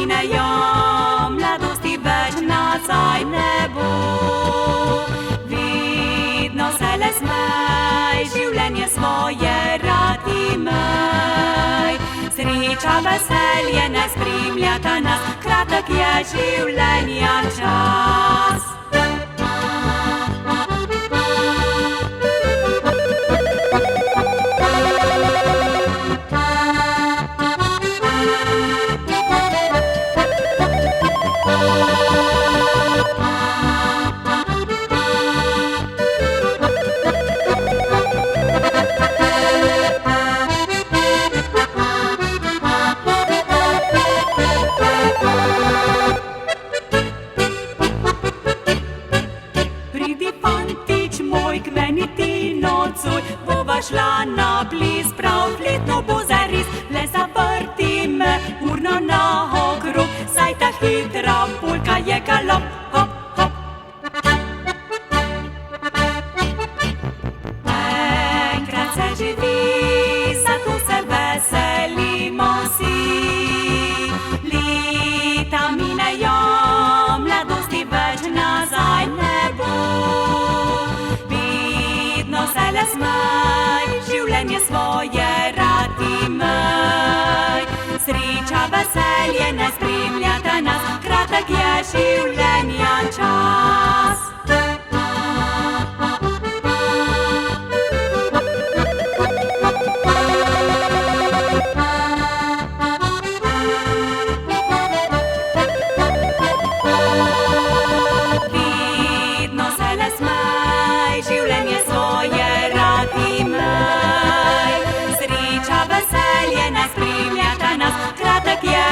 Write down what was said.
minejo, mladosti več nazaj ne bo. Vidno se le smej, življenje svoje rad imej. Sreča, veselje ne spremljata nas, kratek je življenja čas. K meni ti nocoj, bova šla na ples, prav letno bo zares. Le zavrti me urno naokrog, saj ta hitra polka je galop, hop, hop. Enkrat se živi, zato se veselimo vsi. Leta minejo, mladosti več nazaj ne bo. Se le smej, življenje svoje rad imej. Sreča, veselje ne spremljata nas, kratek je življenja čas. Vidno se le smej, življenje svoje rad imej. Sreča, veselje ne spremljata nas, kratek je